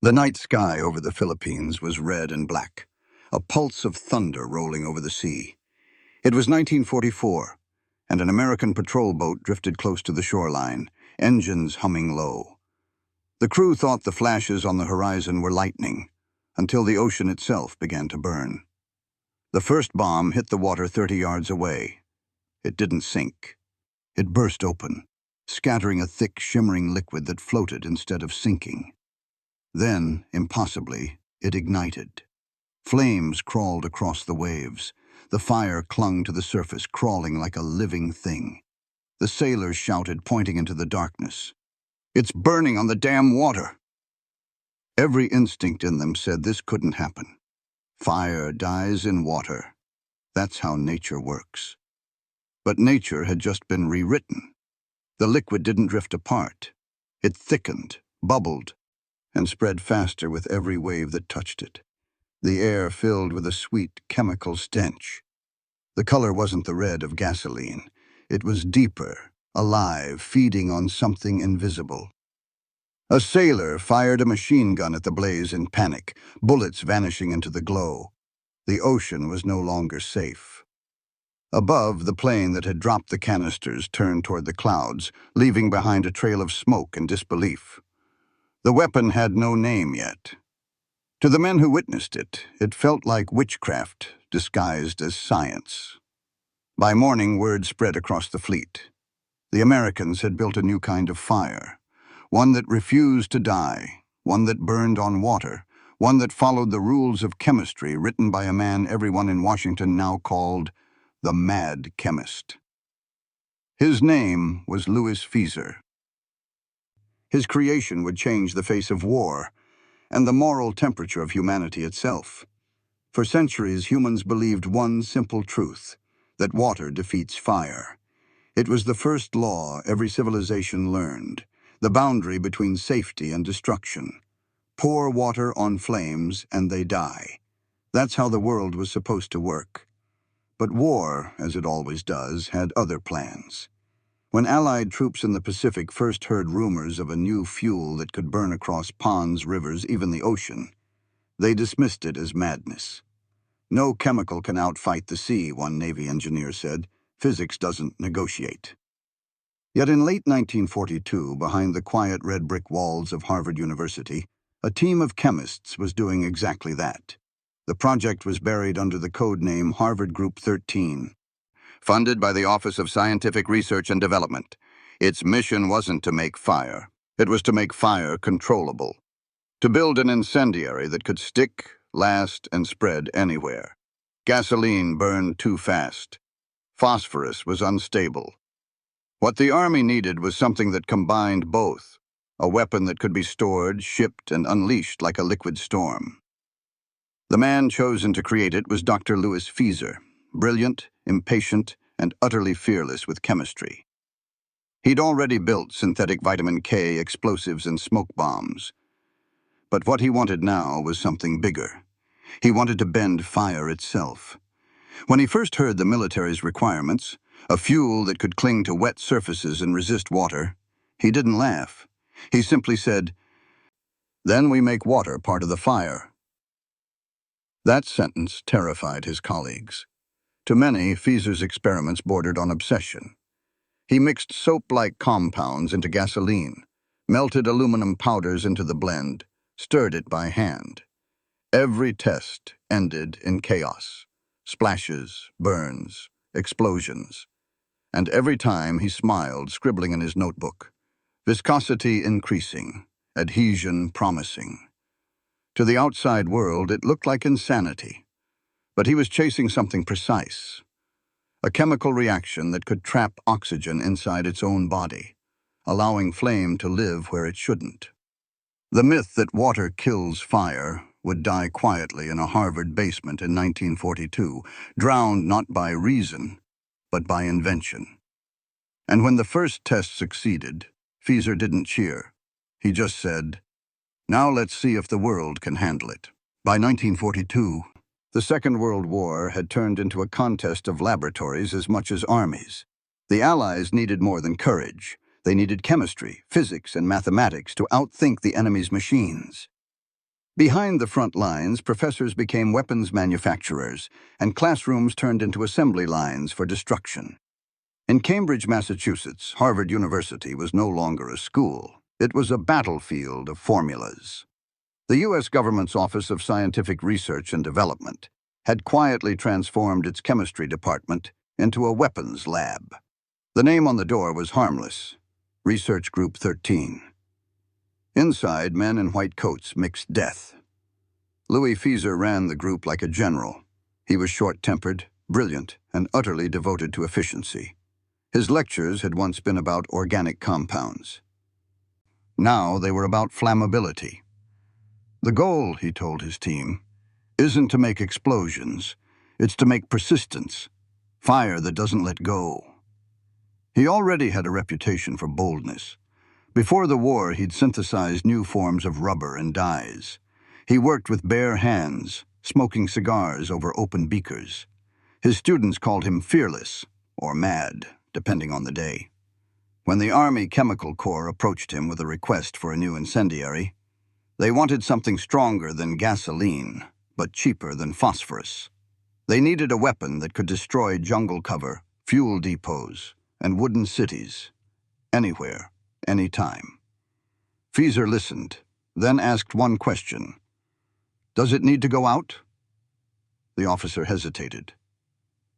The night sky over the Philippines was red and black, a pulse of thunder rolling over the sea. It was 1944, and an American patrol boat drifted close to the shoreline, engines humming low. The crew thought the flashes on the horizon were lightning, until the ocean itself began to burn. The first bomb hit the water 30 yards away. It didn't sink. It burst open, scattering a thick, shimmering liquid that floated instead of sinking. Then, impossibly, it ignited. Flames crawled across the waves. The fire clung to the surface, crawling like a living thing. The sailors shouted, pointing into the darkness, "It's burning on the damn water!" Every instinct in them said this couldn't happen. Fire dies in water. That's how nature works. But nature had just been rewritten. The liquid didn't drift apart. It thickened, bubbled, and spread faster with every wave that touched it. The air filled with a sweet chemical stench. The color wasn't the red of gasoline. It was deeper, alive, feeding on something invisible. A sailor fired a machine gun at the blaze in panic, bullets vanishing into the glow. The ocean was no longer safe. Above, the plane that had dropped the canisters turned toward the clouds, leaving behind a trail of smoke and disbelief. The weapon had no name yet. To the men who witnessed it, it felt like witchcraft disguised as science. By morning, word spread across the fleet. The Americans had built a new kind of fire, one that refused to die, one that burned on water, one that followed the rules of chemistry written by a man everyone in Washington now called the Mad Chemist. His name was Fieser. His creation would change the face of war and the moral temperature of humanity itself. For centuries, humans believed one simple truth, that water defeats fire. It was the first law every civilization learned, the boundary between safety and destruction. Pour water on flames and they die. That's how the world was supposed to work. But war, as it always does, had other plans. When Allied troops in the Pacific first heard rumors of a new fuel that could burn across ponds, rivers, even the ocean, they dismissed it as madness. "No chemical can outfight the sea," one Navy engineer said. "Physics doesn't negotiate." Yet in late 1942, behind the quiet red brick walls of Harvard University, a team of chemists was doing exactly that. The project was buried under the code name Harvard Group 13. Funded by the Office of Scientific Research and Development, its mission wasn't to make fire. It was to make fire controllable. To build an incendiary that could stick, last, and spread anywhere. Gasoline burned too fast. Phosphorus was unstable. What the Army needed was something that combined both, a weapon that could be stored, shipped, and unleashed like a liquid storm. The man chosen to create it was Dr. Fieser, brilliant, impatient, and utterly fearless with chemistry. He'd already built synthetic vitamin K explosives and smoke bombs. But what he wanted now was something bigger. He wanted to bend fire itself. When he first heard the military's requirements, a fuel that could cling to wet surfaces and resist water, he didn't laugh. He simply said, "Then we make water part of the fire." That sentence terrified his colleagues. To many, Fieser's experiments bordered on obsession. He mixed soap-like compounds into gasoline, melted aluminum powders into the blend, stirred it by hand. Every test ended in chaos. Splashes, burns, explosions. And every time he smiled, scribbling in his notebook. Viscosity increasing, adhesion promising. To the outside world, it looked like insanity. But he was chasing something precise. A chemical reaction that could trap oxygen inside its own body, allowing flame to live where it shouldn't. The myth that water kills fire would die quietly in a Harvard basement in 1942, drowned not by reason, but by invention. And when the first test succeeded, Fieser didn't cheer. He just said, "Now let's see if the world can handle it." By 1942, the Second World War had turned into a contest of laboratories as much as armies. The Allies needed more than courage. They needed chemistry, physics, and mathematics to outthink the enemy's machines. Behind the front lines, professors became weapons manufacturers, and classrooms turned into assembly lines for destruction. In Cambridge, Massachusetts, Harvard University was no longer a school. It was a battlefield of formulas. The U.S. government's Office of Scientific Research and Development had quietly transformed its chemistry department into a weapons lab. The name on the door was harmless: Research Group 13. Inside, men in white coats mixed death. Louis Fieser ran the group like a general. He was short-tempered, brilliant, and utterly devoted to efficiency. His lectures had once been about organic compounds. Now they were about flammability. The goal, he told his team, isn't to make explosions. It's to make persistence, fire that doesn't let go. He already had a reputation for boldness. Before the war, he'd synthesized new forms of rubber and dyes. He worked with bare hands, smoking cigars over open beakers. His students called him fearless, or mad, depending on the day. When the Army Chemical Corps approached him with a request for a new incendiary, they wanted something stronger than gasoline, but cheaper than phosphorus. They needed a weapon that could destroy jungle cover, fuel depots, and wooden cities, anywhere, anytime. Fieser listened, then asked one question. "Does it need to go out?" The officer hesitated.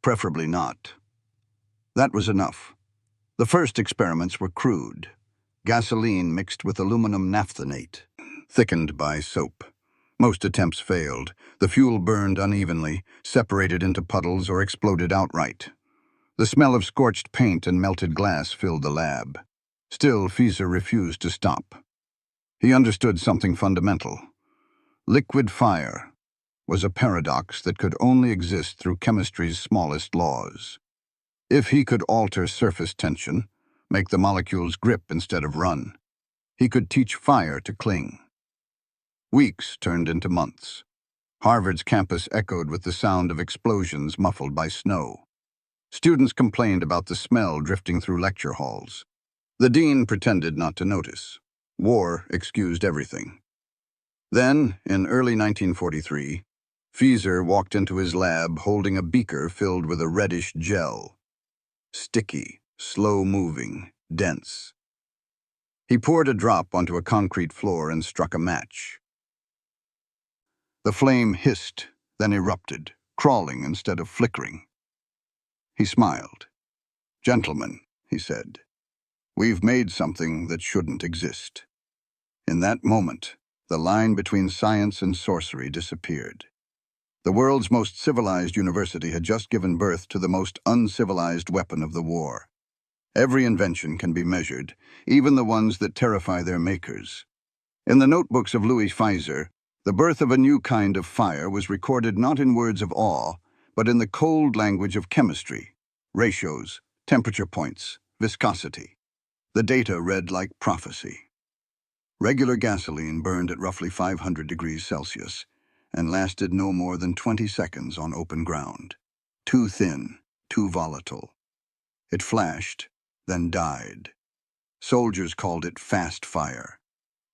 "Preferably not." That was enough. The first experiments were crude. Gasoline mixed with aluminum naphthenate, thickened by soap. Most attempts failed. The fuel burned unevenly, separated into puddles, or exploded outright. The smell of scorched paint and melted glass filled the lab. Still, Fieser refused to stop. He understood something fundamental. Liquid fire was a paradox that could only exist through chemistry's smallest laws. If he could alter surface tension, make the molecules grip instead of run, he could teach fire to cling. Weeks turned into months. Harvard's campus echoed with the sound of explosions muffled by snow. Students complained about the smell drifting through lecture halls. The dean pretended not to notice. War excused everything. Then, in early 1943, Fieser walked into his lab holding a beaker filled with a reddish gel. Sticky, slow-moving, dense. He poured a drop onto a concrete floor and struck a match. The flame hissed, then erupted, crawling instead of flickering. He smiled. "Gentlemen," he said, "we've made something that shouldn't exist." In that moment, the line between science and sorcery disappeared. The world's most civilized university had just given birth to the most uncivilized weapon of the war. Every invention can be measured, even the ones that terrify their makers. In the notebooks of Louis Fieser, the birth of a new kind of fire was recorded not in words of awe, but in the cold language of chemistry: ratios, temperature points, viscosity. The data read like prophecy. Regular gasoline burned at roughly 500 degrees Celsius and lasted no more than 20 seconds on open ground. Too thin, too volatile. It flashed, then died. Soldiers called it fast fire.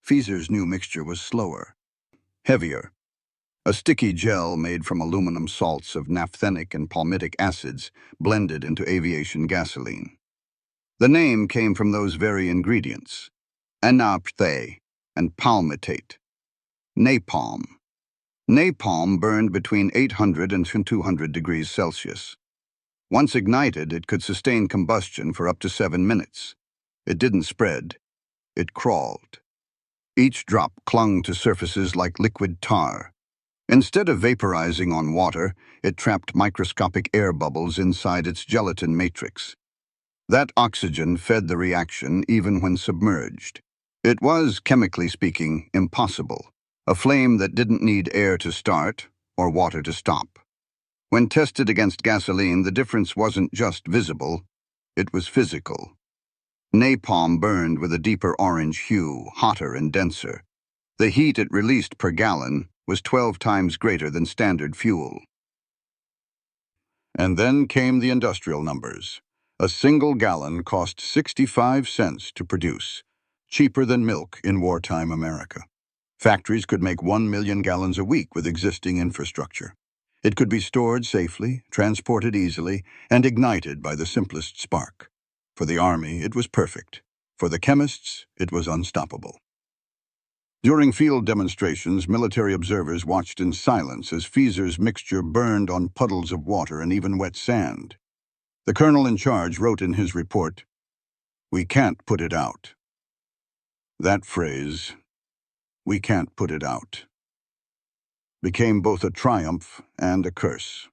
Fieser's new mixture was slower, heavier. A sticky gel made from aluminum salts of naphthenic and palmitic acids blended into aviation gasoline. The name came from those very ingredients: naphthe and palmitate. Napalm. Napalm burned between 800 and 200 degrees Celsius. Once ignited, it could sustain combustion for up to 7 minutes. It didn't spread. It crawled. Each drop clung to surfaces like liquid tar. Instead of vaporizing on water, it trapped microscopic air bubbles inside its gelatin matrix. That oxygen fed the reaction even when submerged. It was, chemically speaking, impossible. A flame that didn't need air to start or water to stop. When tested against gasoline, the difference wasn't just visible, it was physical. Napalm burned with a deeper orange hue, hotter and denser. The heat it released per gallon was 12 times greater than standard fuel. And then came the industrial numbers. A single gallon cost 65 cents to produce, cheaper than milk in wartime America. Factories could make 1 million gallons a week with existing infrastructure. It could be stored safely, transported easily, and ignited by the simplest spark. For the army, it was perfect. For the chemists, it was unstoppable. During field demonstrations, military observers watched in silence as Fieser's mixture burned on puddles of water and even wet sand. The colonel in charge wrote in his report, "We can't put it out." That phrase, "we can't put it out," became both a triumph and a curse.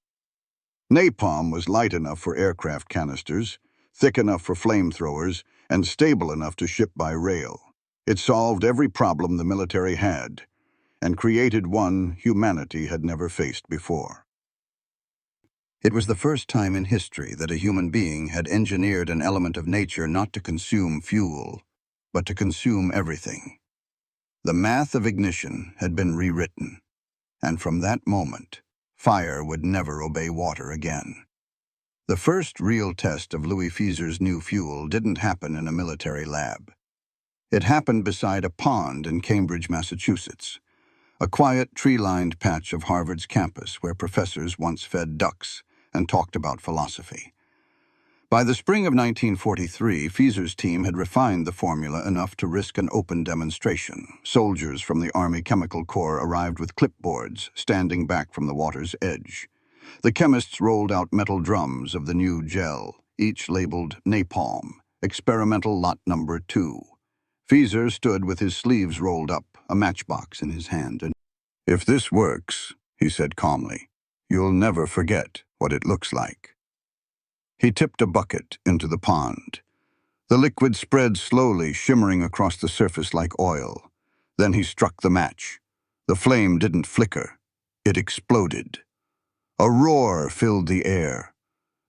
Napalm was light enough for aircraft canisters, thick enough for flamethrowers, and stable enough to ship by rail. It solved every problem the military had, and created one humanity had never faced before. It was the first time in history that a human being had engineered an element of nature not to consume fuel, but to consume everything. The math of ignition had been rewritten, and from that moment, fire would never obey water again. The first real test of Louis Fieser's new fuel didn't happen in a military lab. It happened beside a pond in Cambridge, Massachusetts, a quiet, tree-lined patch of Harvard's campus where professors once fed ducks and talked about philosophy. By the spring of 1943, Fieser's team had refined the formula enough to risk an open demonstration. Soldiers from the Army Chemical Corps arrived with clipboards, standing back from the water's edge. The chemists rolled out metal drums of the new gel, each labeled napalm, experimental lot number 2. Fieser stood with his sleeves rolled up, a matchbox in his hand. And "If this works," he said calmly, "you'll never forget what it looks like." He tipped a bucket into the pond. The liquid spread slowly, shimmering across the surface like oil. Then he struck the match. The flame didn't flicker. It exploded. A roar filled the air.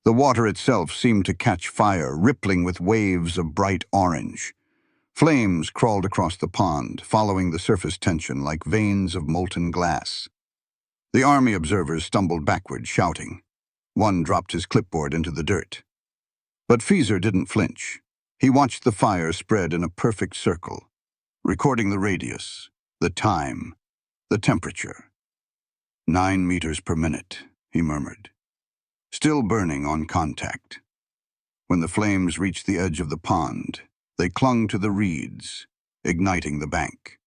The water itself seemed to catch fire, rippling with waves of bright orange. Flames crawled across the pond, following the surface tension like veins of molten glass. The army observers stumbled backward, shouting. One dropped his clipboard into the dirt. But Fieser didn't flinch. He watched the fire spread in a perfect circle, recording the radius, the time, the temperature. 9 meters per minute, he murmured. Still burning on contact. When the flames reached the edge of the pond, they clung to the reeds, igniting the bank.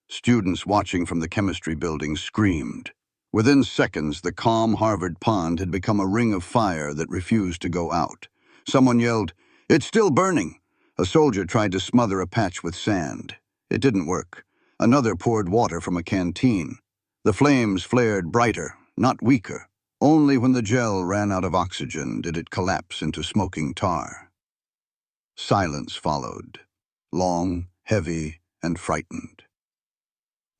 Students watching from the chemistry building screamed. Within seconds, the calm Harvard pond had become a ring of fire that refused to go out. Someone yelled, "It's still burning!" A soldier tried to smother a patch with sand. It didn't work. Another poured water from a canteen. The flames flared brighter, not weaker. Only when the gel ran out of oxygen did it collapse into smoking tar. Silence followed, long, heavy, and frightened.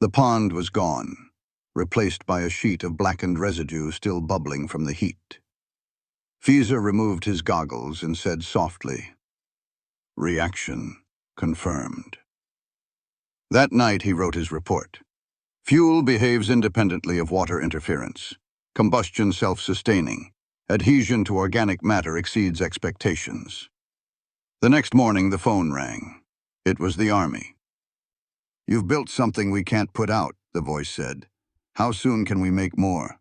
The pond was gone, replaced by a sheet of blackened residue still bubbling from the heat. Fieser removed his goggles and said softly, "Reaction confirmed." That night he wrote his report. Fuel behaves independently of water interference. Combustion self-sustaining. Adhesion to organic matter exceeds expectations. The next morning the phone rang. It was the Army. "You've built something we can't put out," the voice said. "How soon can we make more?"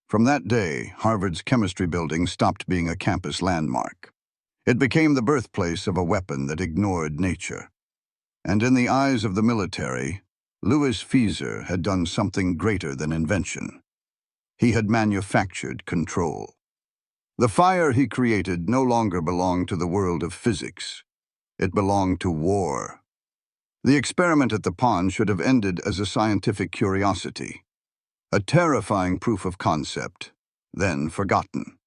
From that day, Harvard's chemistry building stopped being a campus landmark. It became the birthplace of a weapon that ignored nature. And in the eyes of the military, Louis Fieser had done something greater than invention. He had manufactured control. The fire he created no longer belonged to the world of physics. It belonged to war. The experiment at the pond should have ended as a scientific curiosity, a terrifying proof of concept, then forgotten.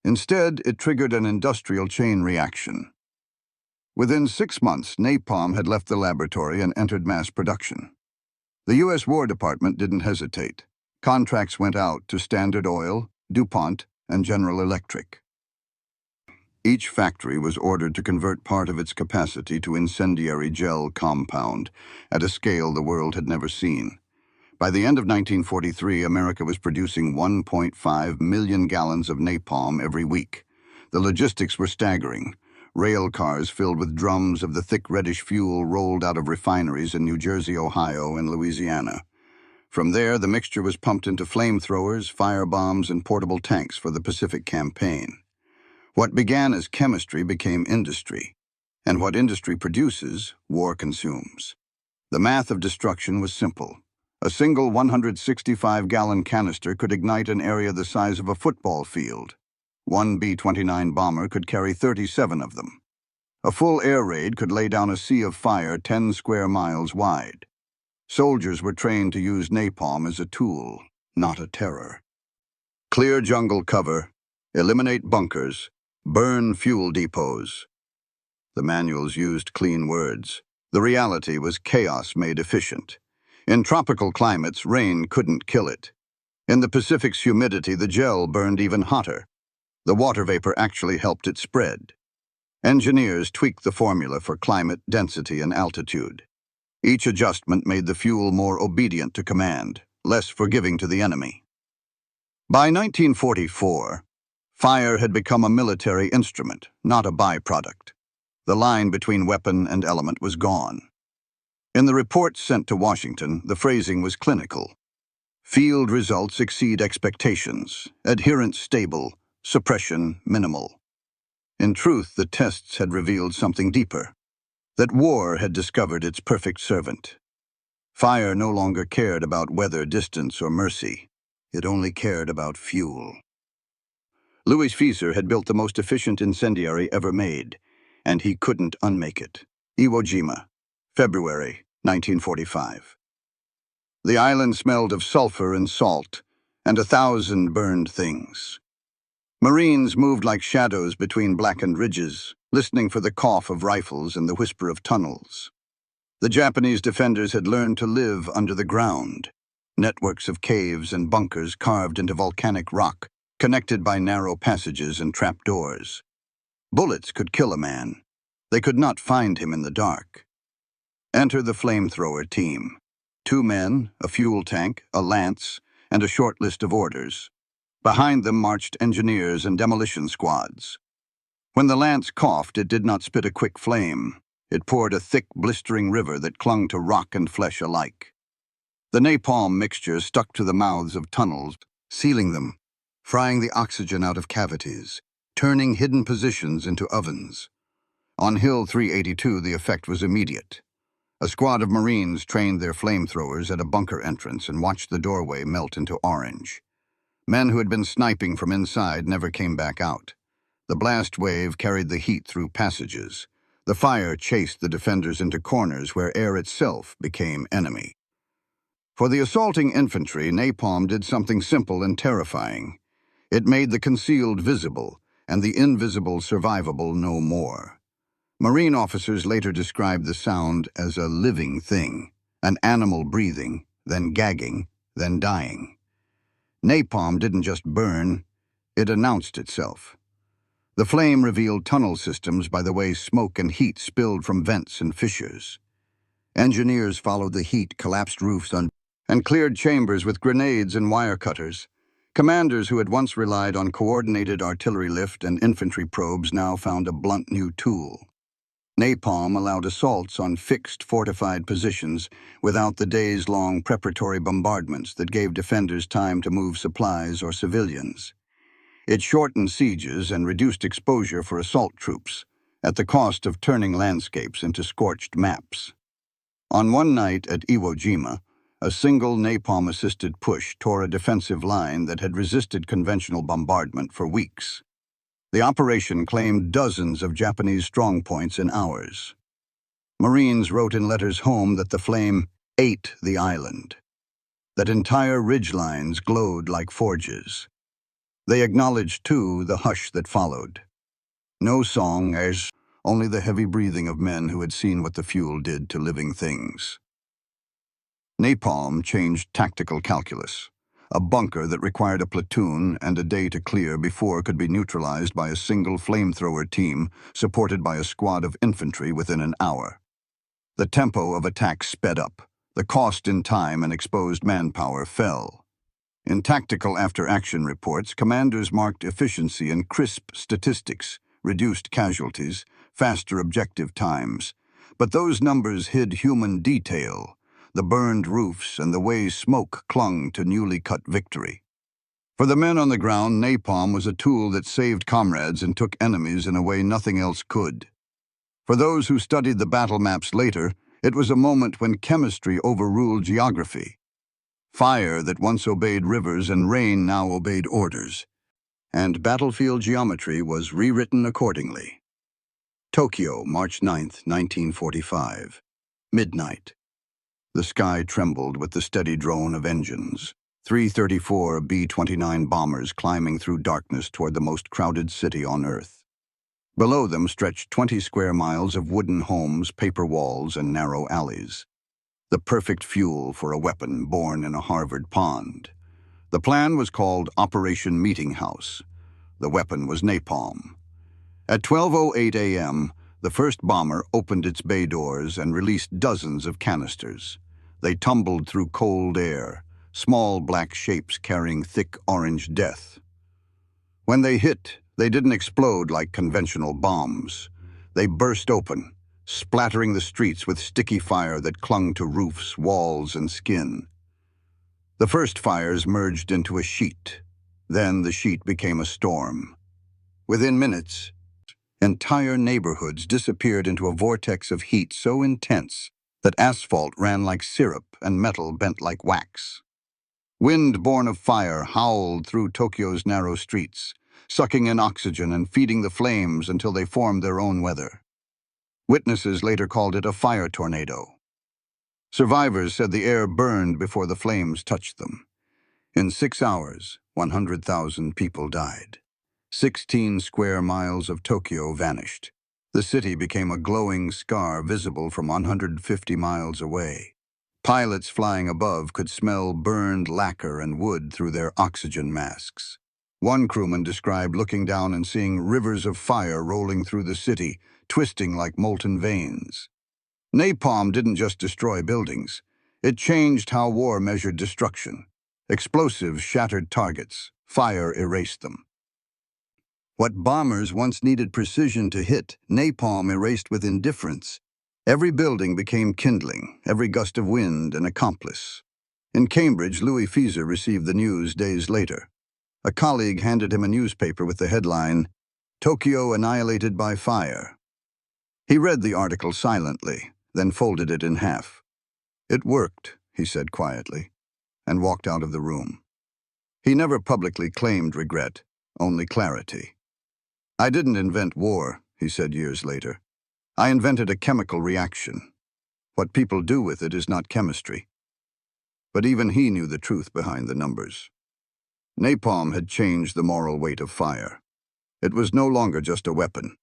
Instead, it triggered an industrial chain reaction. Within 6 months, napalm had left the laboratory and entered mass production. The U.S. War Department didn't hesitate. Contracts went out to Standard Oil, DuPont, and General Electric. Each factory was ordered to convert part of its capacity to incendiary gel compound at a scale the world had never seen. By the end of 1943, America was producing 1.5 million gallons of napalm every week. The logistics were staggering. Rail cars filled with drums of the thick reddish fuel rolled out of refineries in New Jersey, Ohio, and Louisiana. From there, the mixture was pumped into flamethrowers, firebombs, and portable tanks for the Pacific Campaign. What began as chemistry became industry, and what industry produces, war consumes. The math of destruction was simple. A single 165-gallon canister could ignite an area the size of a football field. One B-29 bomber could carry 37 of them. A full air raid could lay down a sea of fire 10 square miles wide. Soldiers were trained to use napalm as a tool, not a terror. Clear jungle cover, eliminate bunkers, burn fuel depots. The manuals used clean words. The reality was chaos made efficient. In tropical climates, rain couldn't kill it. In the Pacific's humidity, the gel burned even hotter. The water vapor actually helped it spread. Engineers tweaked the formula for climate, density, and altitude. Each adjustment made the fuel more obedient to command, less forgiving to the enemy. By 1944, fire had become a military instrument, not a byproduct. The line between weapon and element was gone. In the reports sent to Washington, the phrasing was clinical. Field results exceed expectations, adherence stable, suppression minimal. In truth, the tests had revealed something deeper, that war had discovered its perfect servant. Fire no longer cared about weather, distance, or mercy. It only cared about fuel. Louis Fieser had built the most efficient incendiary ever made, and he couldn't unmake it. Iwo Jima, February 1945. The island smelled of sulfur and salt, and 1,000 burned things. Marines moved like shadows between blackened ridges, listening for the cough of rifles and the whisper of tunnels. The Japanese defenders had learned to live under the ground, networks of caves and bunkers carved into volcanic rock, connected by narrow passages and trapdoors. Bullets could kill a man. They could not find him in the dark. Enter the flamethrower team. 2 men, a fuel tank, a lance, and a short list of orders. Behind them marched engineers and demolition squads. When the lance coughed, it did not spit a quick flame. It poured a thick, blistering river that clung to rock and flesh alike. The napalm mixture stuck to the mouths of tunnels, sealing them, frying the oxygen out of cavities, turning hidden positions into ovens. On Hill 382, the effect was immediate. A squad of Marines trained their flamethrowers at a bunker entrance and watched the doorway melt into orange. Men who had been sniping from inside never came back out. The blast wave carried the heat through passages. The fire chased the defenders into corners where air itself became enemy. For the assaulting infantry, napalm did something simple and terrifying. It made the concealed visible, and the invisible survivable no more. Marine officers later described the sound as a living thing, an animal breathing, then gagging, then dying. Napalm didn't just burn, it announced itself. The flame revealed tunnel systems by the way smoke and heat spilled from vents and fissures. Engineers followed the heat, collapsed roofs and cleared chambers with grenades and wire cutters. Commanders who had once relied on coordinated artillery lift and infantry probes now found a blunt new tool. Napalm allowed assaults on fixed, fortified positions without the days-long preparatory bombardments that gave defenders time to move supplies or civilians. It shortened sieges and reduced exposure for assault troops, at the cost of turning landscapes into scorched maps. On one night at Iwo Jima, a single napalm-assisted push tore a defensive line that had resisted conventional bombardment for weeks. The operation claimed dozens of Japanese strongpoints in hours. Marines wrote in letters home that the flame ate the island, that entire ridgelines glowed like forges. They acknowledged, too, the hush that followed. No song, as only the heavy breathing of men who had seen what the fuel did to living things. Napalm changed tactical calculus. A bunker that required a platoon and a day to clear before could be neutralized by a single flamethrower team supported by a squad of infantry within an hour. The tempo of attack sped up. The cost in time and exposed manpower fell. In tactical after-action reports, commanders marked efficiency in crisp statistics, reduced casualties, faster objective times. But those numbers hid human detail, the burned roofs and the way smoke clung to newly cut victory. For the men on the ground, napalm was a tool that saved comrades and took enemies in a way nothing else could. For those who studied the battle maps later, it was a moment when chemistry overruled geography. Fire that once obeyed rivers and rain now obeyed orders. And battlefield geometry was rewritten accordingly. Tokyo, March 9, 1945. Midnight. The sky trembled with the steady drone of engines. 334 B-29 bombers climbing through darkness toward the most crowded city on Earth. Below them stretched 20 square miles of wooden homes, paper walls, and narrow alleys. The perfect fuel for a weapon born in a Harvard pond. The plan was called Operation Meeting House. The weapon was napalm. At 12:08 a.m., the first bomber opened its bay doors and released dozens of canisters. They tumbled through cold air, small black shapes carrying thick orange death. When they hit, they didn't explode like conventional bombs. They burst open, splattering the streets with sticky fire that clung to roofs, walls, and skin. The first fires merged into a sheet. Then the sheet became a storm. Within minutes, entire neighborhoods disappeared into a vortex of heat so intense that asphalt ran like syrup and metal bent like wax. Wind born of fire howled through Tokyo's narrow streets, sucking in oxygen and feeding the flames until they formed their own weather. Witnesses later called it a fire tornado. Survivors said the air burned before the flames touched them. In 6 hours, 100,000 people died. 16 square miles of Tokyo vanished. The city became a glowing scar visible from 150 miles away. Pilots flying above could smell burned lacquer and wood through their oxygen masks. One crewman described looking down and seeing rivers of fire rolling through the city, twisting like molten veins. Napalm didn't just destroy buildings. It changed how war measured destruction. Explosives shattered targets. Fire erased them. What bombers once needed precision to hit, napalm erased with indifference. Every building became kindling, every gust of wind an accomplice. In Cambridge, Fieser received the news days later. A colleague handed him a newspaper with the headline, "Tokyo Annihilated by Fire." He read the article silently, then folded it in half. "It worked," he said quietly, and walked out of the room. He never publicly claimed regret, only clarity. "I didn't invent war," he said years later. "I invented a chemical reaction. What people do with it is not chemistry." But even he knew the truth behind the numbers. Napalm had changed the moral weight of fire. It was no longer just a weapon.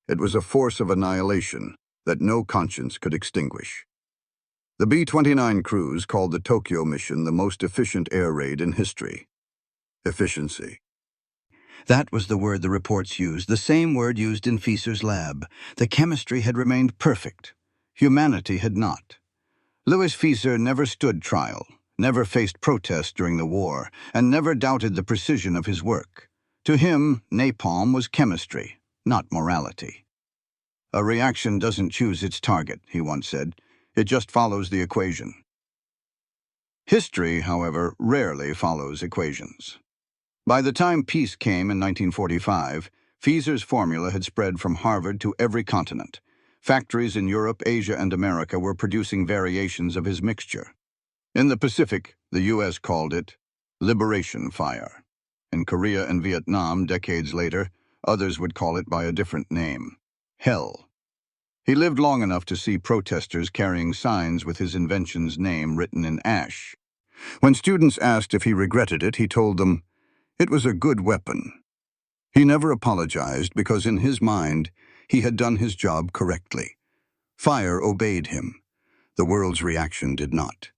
It was a force of annihilation that no conscience could extinguish. The B-29 crews called the Tokyo mission the most efficient air raid in history. Efficiency. That was the word the reports used, the same word used in Fieser's lab. The chemistry had remained perfect. Humanity had not. Louis Fieser never stood trial, never faced protest during the war, and never doubted the precision of his work. To him, napalm was chemistry, not morality. "A reaction doesn't choose its target," he once said. "It just follows the equation." History, however, rarely follows equations. By the time peace came in 1945, Fieser's formula had spread from Harvard to every continent. Factories in Europe, Asia, and America were producing variations of his mixture. In the Pacific, the U.S. called it liberation fire. In Korea and Vietnam, decades later, others would call it by a different name, hell. He lived long enough to see protesters carrying signs with his invention's name written in ash. When students asked if he regretted it, he told them, "It was a good weapon." He never apologized because in his mind, he had done his job correctly. Fire obeyed him. The world's reaction did not.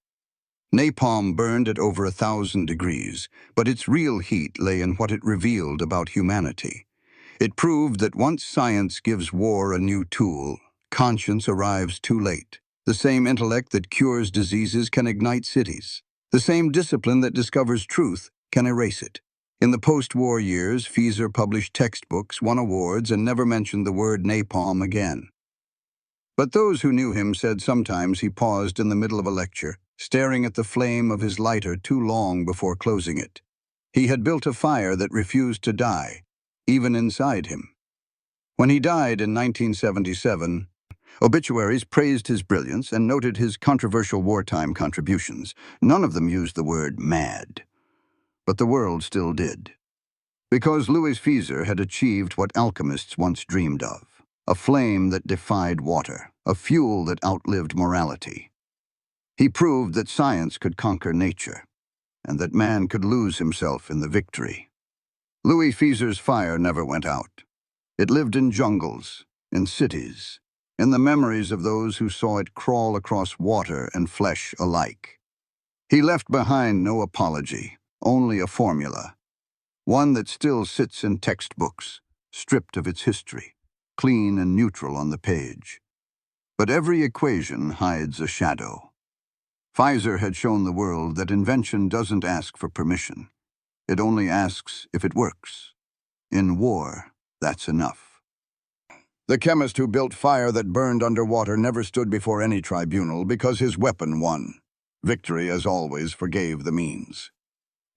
Napalm burned at over 1,000 degrees, but its real heat lay in what it revealed about humanity. It proved that once science gives war a new tool, conscience arrives too late. The same intellect that cures diseases can ignite cities. The same discipline that discovers truth can erase it. In the post-war years, Fieser published textbooks, won awards, and never mentioned the word napalm again. But those who knew him said sometimes he paused in the middle of a lecture, staring at the flame of his lighter too long before closing it. He had built a fire that refused to die, even inside him. When he died in 1977, obituaries praised his brilliance and noted his controversial wartime contributions. None of them used the word mad. But the world still did. Because Louis Fieser had achieved what alchemists once dreamed of, a flame that defied water, a fuel that outlived morality. He proved that science could conquer nature, and that man could lose himself in the victory. Louis Fieser's fire never went out. It lived in jungles, in cities, in the memories of those who saw it crawl across water and flesh alike. He left behind no apology, only a formula, one that still sits in textbooks, stripped of its history, clean and neutral on the page. But every equation hides a shadow. Fieser had shown the world that invention doesn't ask for permission. It only asks if it works. In war, that's enough. The chemist who built fire that burned underwater never stood before any tribunal because his weapon won. Victory, as always, forgave the means.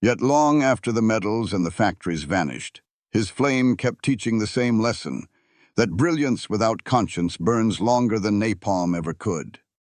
Yet long after the medals and the factories vanished, his flame kept teaching the same lesson, that brilliance without conscience burns longer than napalm ever could.